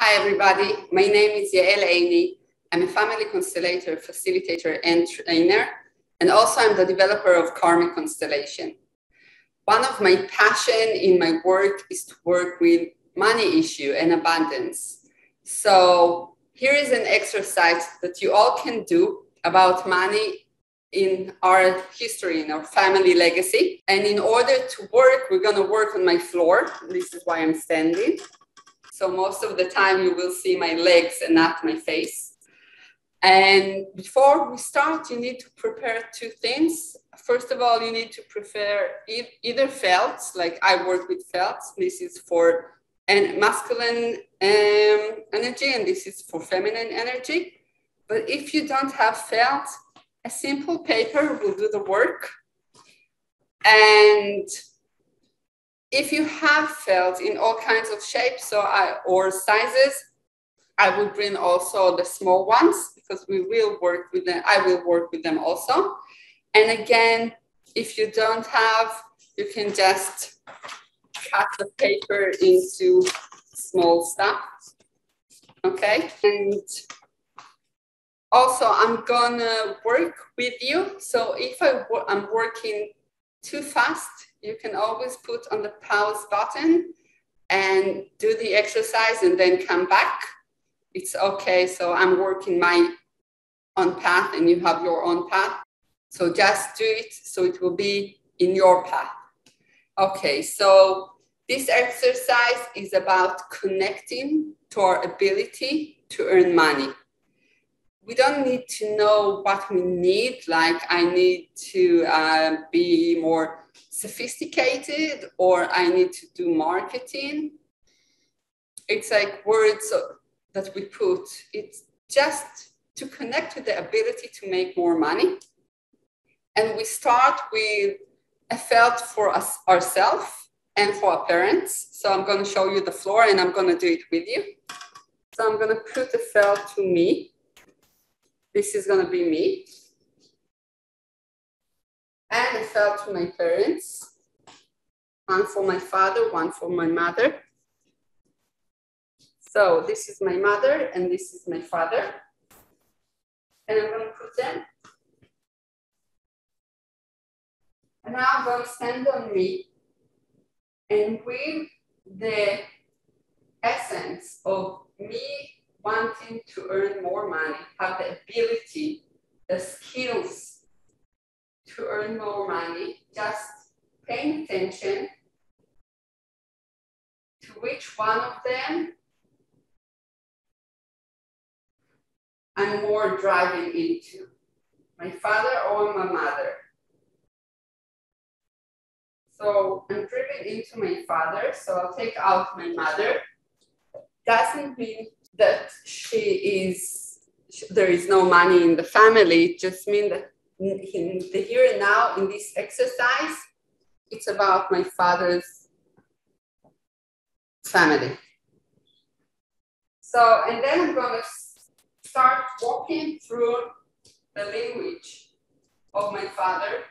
Hi, everybody. My name is Yael Eini. I'm a family constellator, facilitator, and trainer. And also I'm the developer of Karmic Constellation. One of my passion in my work is to work with money issue and abundance. So here is an exercise that you all can do about money in our history, in our family legacy. And in order to work, we're going to work on my floor. This is why I'm standing. So most of the time you will see my legs and not my face. And before we start, you need to prepare two things. First of all, you need to prepare either felts, like I work with felts. This is for masculine energy, and this is for feminine energy. But if you don't have felt, a simple paper will do the work. And if you have felt in all kinds of shapes or sizes, I will bring also the small ones because we will work with them. I will work with them also. And again, if you don't have, you can just cut the paper into small stuff. Okay. And also I'm gonna work with you. So if I'm working too fast, you can always put on the pause button and do the exercise and then come back. It's okay. So I'm working my own path and you have your own path. So just do it so it will be in your path. Okay, so this exercise is about connecting to our ability to earn money. We don't need to know what we need, like I need to be more sophisticated or I need to do marketing. It's like words that we put. It's just to connect with the ability to make more money. And we start with a felt for us, ourselves and for our parents. So I'm going to show you the floor and I'm going to do it with you. So I'm going to put the felt to me. This is going to be me. And I felt to my parents. One for my father, one for my mother. So this is my mother and this is my father. And I'm going to put them. And now I'm going to stand on me. And with the essence of me wanting to earn more money, have the ability, the skills to earn more money, just paying attention to which one of them I'm more driving into, my father or my mother. So I'm driven into my father, so I'll take out my mother. Doesn't mean that there is no money in the family. It just means that in the here and now, in this exercise, it's about my father's family. So, and then I'm going to start walking through the lineage of my father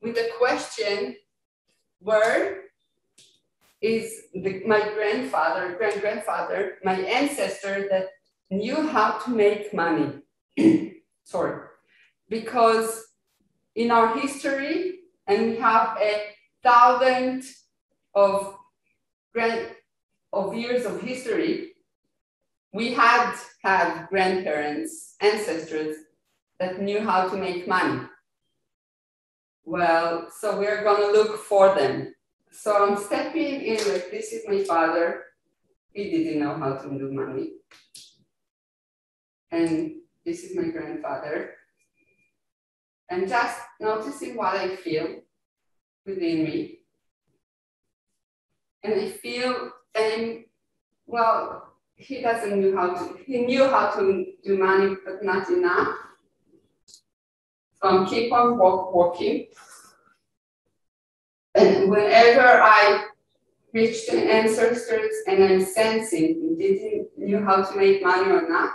with the question, where is my great-grandfather, my ancestor that knew how to make money? Sorry. Because in our history, and we have 1,000 of years of history, we had grandparents, ancestors that knew how to make money. Well, so we're going to look for them. So I'm stepping in, like this is my father. He didn't know how to do money. And this is my grandfather. And just noticing what I feel within me. And I feel, well, he knew how to do money, but not enough. So I'm keep on walking. And whenever I reach the ancestors and I'm sensing didn't knew how to make money or not,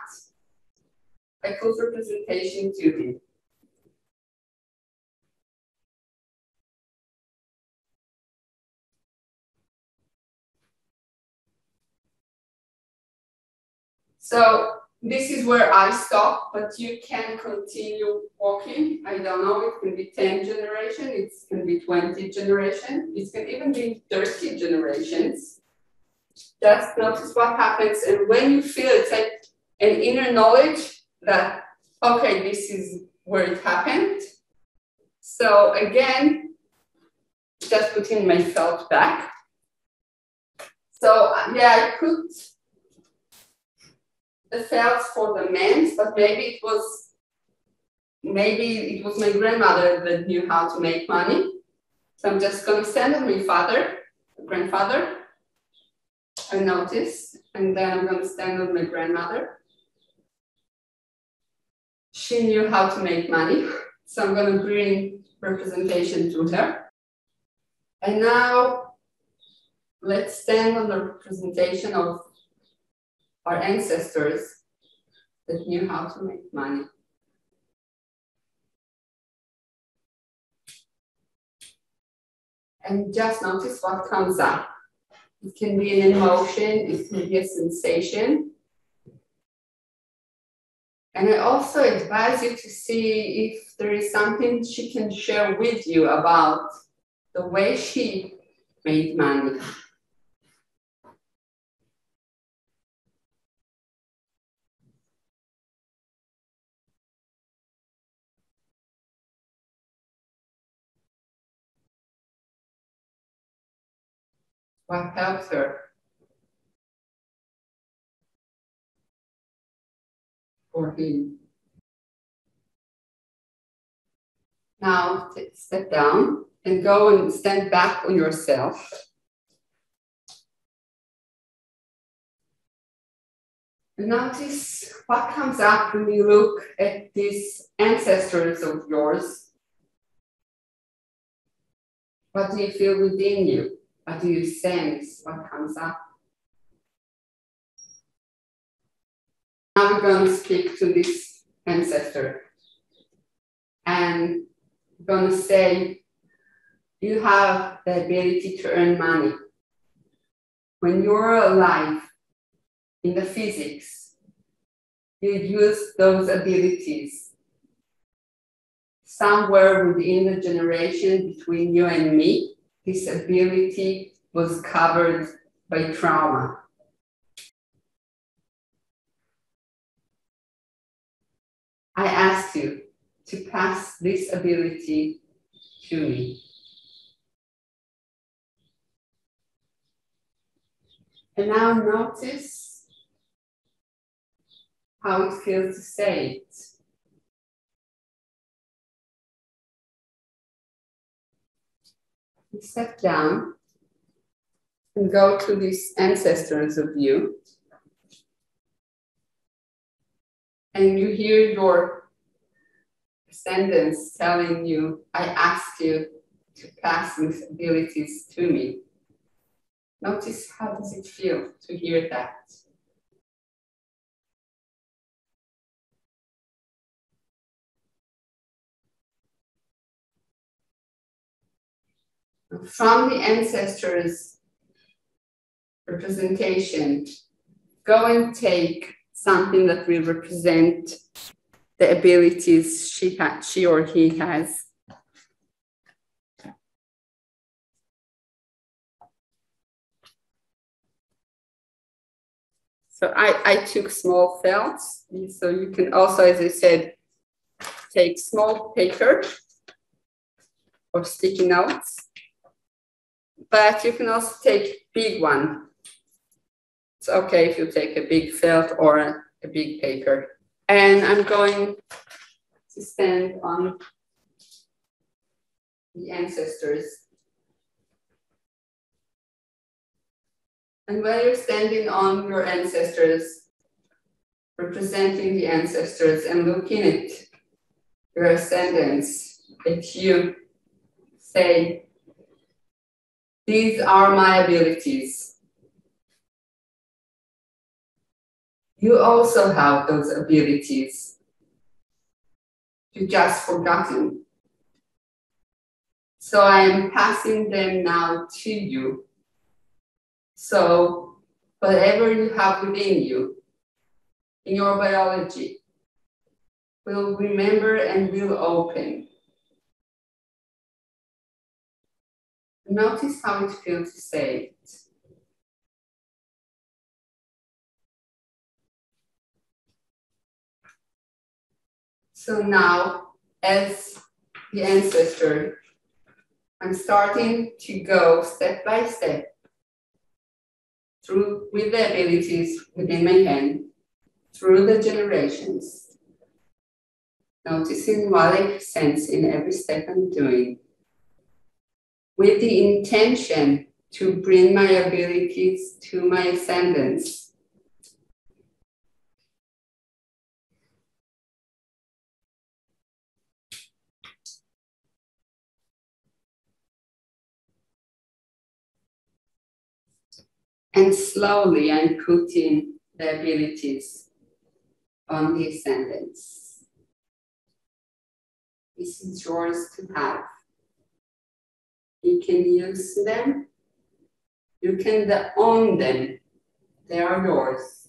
I put representation to him. So this is where I stop, but you can continue walking. I don't know, it can be 10 generations, it can be 20 generations, it can even be 30 generations. Just notice what happens. And when you feel it's like an inner knowledge that, okay, this is where it happened. So again, just putting my felt back. So yeah, I put the felt for the men, but maybe it was my grandmother that knew how to make money. So I'm just going to stand on my grandfather, and notice, and then I'm going to stand on my grandmother. She knew how to make money, so I'm going to bring representation to her. And now let's stand on the representation of our ancestors that knew how to make money. And just notice what comes up. It can be an emotion, it can be a sensation. And I also advise you to see if there is something she can share with you about the way she made money. What helps her or him. Now step down and go and stand back on yourself. And notice what comes up when you look at these ancestors of yours. What do you feel within you? What do you sense? What comes up? Now we're going to speak to this ancestor. And we're going to say, you have the ability to earn money. When you're alive in the physics, you use those abilities. Somewhere within the generation between you and me, this ability was covered by trauma. I ask you to pass this ability to me. And now notice how it feels to say it. You step down and go to these ancestors of you. And you hear your descendants telling you, I asked you to pass these abilities to me. Notice how does it feel to hear that? From the ancestors' representation, go and take something that will represent the abilities she or he has. So I took small felts. So you can also, as I said, take small paper or sticky notes, but you can also take big one. It's okay if you take a big felt or a big paper. And I'm going to stand on the ancestors. And when you're standing on your ancestors, representing the ancestors and looking at your ascendants, that you say, these are my abilities. You also have those abilities. You just forgotten. So I am passing them now to you. So whatever you have within you, in your biology will remember and will open. Notice how it feels to say it. So now, as the ancestor, I'm starting to go step by step through with the abilities within my hand, through the generations, noticing what I sense in every step I'm doing, with the intention to bring my abilities to my ascendants. And slowly I'm putting the abilities on the ascendants. This is yours to have. You can use them. You can own them. They are yours.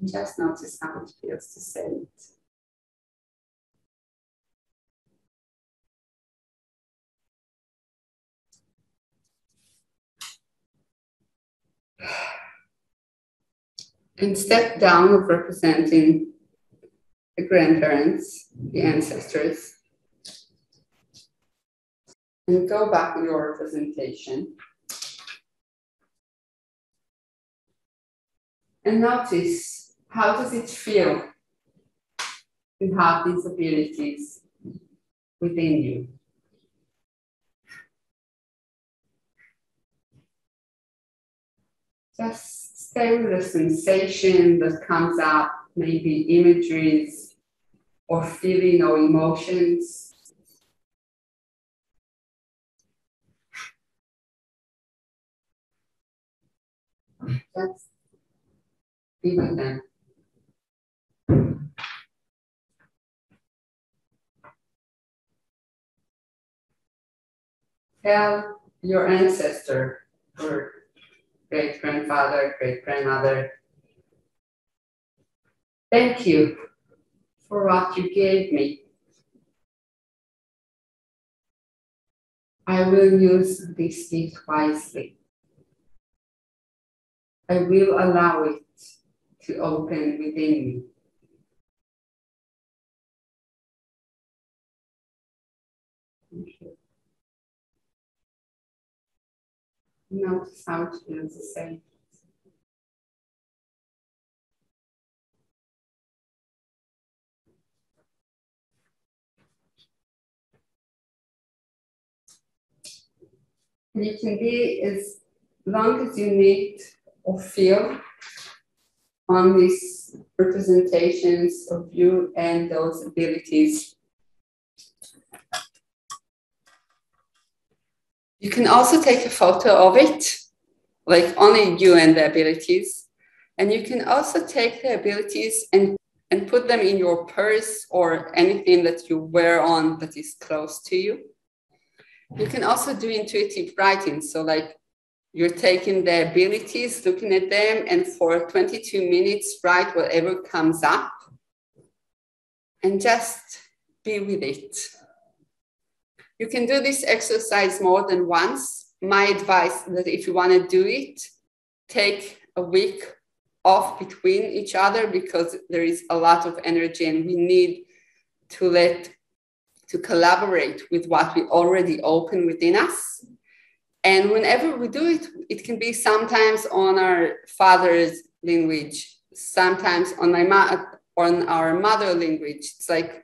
Just notice how it feels to say it. And step down of representing the grandparents, the ancestors. And go back to your representation. And notice, how does it feel to have these abilities within you? Just stay with the sensation that comes up, maybe imageries or feeling or emotions. Just be with them. Tell your ancestor or great-grandfather, great-grandmother, thank you for what you gave me. I will use this gift wisely. I will allow it to open within me. Thank you. Notice how it feels to say. And you can be as long as you need or feel on these representations of you and those abilities. You can also take a photo of it, like only you and the abilities. And you can also take the abilities and put them in your purse or anything that you wear on that is close to you. You can also do intuitive writing. So like you're taking the abilities, looking at them, and for 22 minutes, write whatever comes up and just be with it. You can do this exercise more than once. My advice is that if you want to do it, take a week off between each other because there is a lot of energy and we need to collaborate with what we already open within us. And whenever we do it, it can be sometimes on our father's lineage, sometimes on our mother lineage. It's like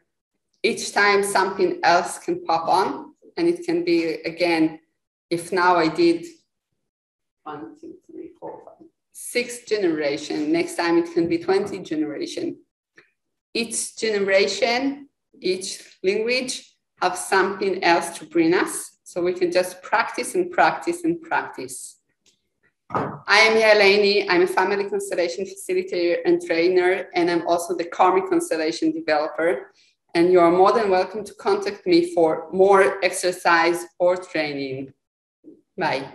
each time something else can pop on, and it can be, again, if now I did 1, 2, 3, 4, 5, 6 generation, next time it can be 20 generation. Each generation, each lineage have something else to bring us, so we can just practice and practice and practice. I am Yael Eini. I'm a family constellation facilitator and trainer, and I'm also the karmic constellation developer. And you are more than welcome to contact me for more exercise or training. Bye.